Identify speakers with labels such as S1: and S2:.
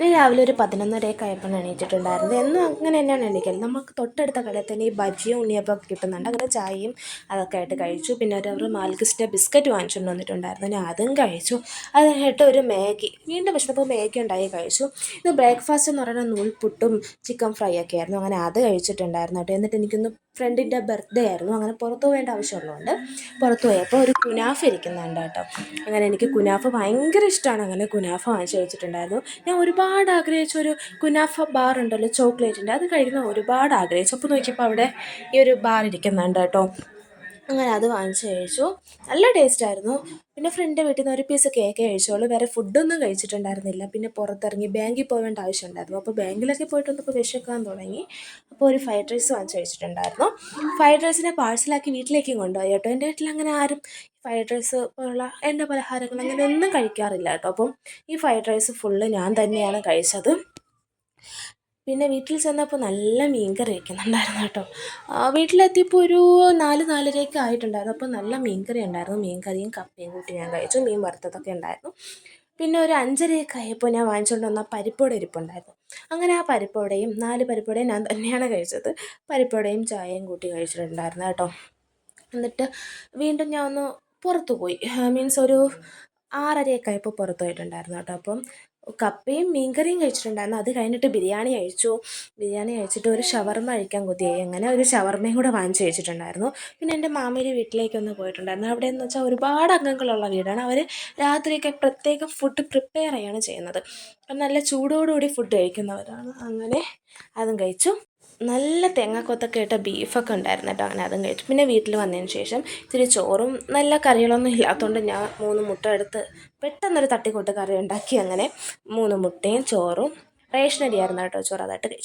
S1: ഞാൻ രാവിലെ ഒരു 11:30 ആയപ്പോഴാണ് എണീറ്റിട്ടുണ്ടായിരുന്നത്. എന്നും അങ്ങനെ തന്നെയാണ് എണീക്കൽ. നമുക്ക് തൊട്ടടുത്ത കടയിൽ തന്നെ ഈ ബജിയും ഉണ്ണിയപ്പമൊക്കെ കിട്ടുന്നുണ്ട്. അങ്ങനെ ചായയും അതൊക്കെ ആയിട്ട് കഴിച്ചു. പിന്നെ ഒരു മാൽക്കിസ്റ്റിൻ്റെ ബിസ്ക്കറ്റ് വാങ്ങിച്ചുകൊണ്ട് വന്നിട്ടുണ്ടായിരുന്നു, ഞാൻ അതും കഴിച്ചു. അത് കഴിഞ്ഞിട്ട് ഒരു മാഗി, വീണ്ടും വിശന്നപ്പോൾ മാഗി ഉണ്ടാക്കി കഴിച്ചു. ഇത് ബ്രേക്ക്ഫാസ്റ്റ് എന്ന് പറയുന്നത് നൂൽപുട്ടും ചിക്കൻ ഫ്രൈ ഒക്കെ ആയിരുന്നു. അങ്ങനെ അത് കഴിച്ചിട്ടുണ്ടായിരുന്നു കേട്ടോ. എന്നിട്ട് എനിക്കൊന്ന് ഫ്രണ്ടിൻ്റെ ബർത്ത്ഡേ ആയിരുന്നു, അങ്ങനെ പുറത്തു പോകേണ്ട ആവശ്യമുള്ളതുകൊണ്ട് പുറത്തു പോയപ്പോൾ ഒരു കുനാഫ ഇരിക്കുന്നുണ്ട് കേട്ടോ. അങ്ങനെ എനിക്ക് കുനാഫ ഭയങ്കര ഇഷ്ടമാണ്. അങ്ങനെ കുനാഫ വാങ്ങിച്ച് കഴിച്ചിട്ടുണ്ടായിരുന്നു. ഞാൻ ഒരുപാട് ആഗ്രഹിച്ചൊരു കുനാഫ ബാർ ഉണ്ടല്ലോ, ചോക്ലേറ്റിൻ്റെ, അത് കഴിക്കുന്ന ഒരുപാട് ആഗ്രഹിച്ചു. അപ്പോൾ നോക്കിയപ്പോൾ അവിടെ ഈ ഒരു ബാർ ഇരിക്കുന്നുണ്ട് കേട്ടോ. അങ്ങനെ അത് വാങ്ങിച്ച് കഴിച്ചു. നല്ല ടേസ്റ്റായിരുന്നു. പിന്നെ ഫ്രണ്ട് വീട്ടിൽ നിന്ന് ഒരു പീസ് കേക്ക് കഴിച്ചോളൂ, വേറെ ഫുഡൊന്നും കഴിച്ചിട്ടുണ്ടായിരുന്നില്ല. പിന്നെ പുറത്തിറങ്ങി ബാങ്കിൽ പോകേണ്ട ആവശ്യമുണ്ടായിരുന്നു. അപ്പോൾ ബാങ്കിലൊക്കെ പോയിട്ട് വന്നപ്പോൾ വിശക്കാൻ തുടങ്ങി. അപ്പോൾ ഒരു ഫ്രൈഡ് റൈസ് വാങ്ങിച്ച് കഴിച്ചിട്ടുണ്ടായിരുന്നു. ഫ്രൈഡ് റൈസിനെ പാഴ്സലാക്കി വീട്ടിലേക്കും കൊണ്ടുപോയി കേട്ടോ. എൻ്റെ വീട്ടിൽ അങ്ങനെ ആരും ഫ്രൈഡ് റൈസ് പോലുള്ള എണ്ണ പലഹാരങ്ങൾ അങ്ങനെ ഒന്നും കഴിക്കാറില്ല കേട്ടോ. അപ്പം ഈ ഫ്രൈഡ് റൈസ് ഫുള്ള് ഞാൻ തന്നെയാണ് കഴിച്ചത്. പിന്നെ വീട്ടിൽ ചെന്നപ്പോൾ നല്ല മീൻ കറി വയ്ക്കുന്നുണ്ടായിരുന്നു കേട്ടോ. വീട്ടിലെത്തിയപ്പോൾ ഒരു 4-4:30 ആയിട്ടുണ്ടായിരുന്നു. അപ്പോൾ നല്ല മീൻ കറി ഉണ്ടായിരുന്നു. മീൻ കറിയും കപ്പയും കൂട്ടി ഞാൻ കഴിച്ചു. മീൻ വറുത്തതൊക്കെ ഉണ്ടായിരുന്നു. പിന്നെ ഒരു 5:30 ആയപ്പോൾ ഞാൻ വാങ്ങിച്ചുകൊണ്ട് വന്ന പരിപ്പോടെ ഇരിപ്പുണ്ടായിരുന്നു. അങ്ങനെ ആ പരിപ്പോടെയും 4 പരിപ്പോടെയും ഞാൻ തന്നെയാണ് കഴിച്ചത്. പരിപ്പോടെയും ചായയും കൂട്ടി കഴിച്ചിട്ടുണ്ടായിരുന്നു കേട്ടോ. എന്നിട്ട് വീണ്ടും ഞാൻ ഒന്ന് പുറത്തു പോയി, മീൻസ് ഒരു 6:30 ആയപ്പോൾ പുറത്തു പോയിട്ടുണ്ടായിരുന്നു കേട്ടോ. അപ്പം കപ്പയും മീൻകറിയും കഴിച്ചിട്ടുണ്ടായിരുന്നു. അത് കഴിഞ്ഞിട്ട് ബിരിയാണി കഴിച്ചു. ബിരിയാണി കഴിച്ചിട്ട് ഒരു ഷവർമ്മ കഴിക്കാൻ കൊതിയായി. അങ്ങനെ ഒരു ഷവർമ്മയും കൂടെ വാങ്ങിച്ച് കഴിച്ചിട്ടുണ്ടായിരുന്നു. പിന്നെ എൻ്റെ മാമിയുടെ വീട്ടിലേക്കൊന്ന് പോയിട്ടുണ്ടായിരുന്നു. അവിടെ എന്ന് വെച്ചാൽ ഒരുപാട് അംഗങ്ങളുള്ള വീടാണ്. അവർ രാത്രിയൊക്കെ പ്രത്യേകം ഫുഡ് പ്രിപ്പയർ ചെയ്യാണ് ചെയ്യുന്നത്. നല്ല ചൂടോടുകൂടി ഫുഡ് കഴിക്കുന്നവരാണ്. അങ്ങനെ അതും കഴിച്ചു. നല്ല തേങ്ങാക്കൊത്തൊക്കെ ഇട്ട ബീഫൊക്കെ ഉണ്ടായിരുന്നു കേട്ടോ. അങ്ങനെ അതും കഴിച്ചു. പിന്നെ വീട്ടിൽ വന്നതിന് ശേഷം ഇത്തിരി ചോറും നല്ല കറികളൊന്നും ഇല്ലാത്തതുകൊണ്ട് ഞാൻ 3 മുട്ട എടുത്ത് പെട്ടെന്നൊരു തട്ടിക്കൂട്ട് കറി ഉണ്ടാക്കി. അങ്ങനെ 3 മുട്ടയും ചോറും, റേഷനരിയായിരുന്നു കേട്ടോ ചോറ്, അതായിട്ട് കഴിച്ചു.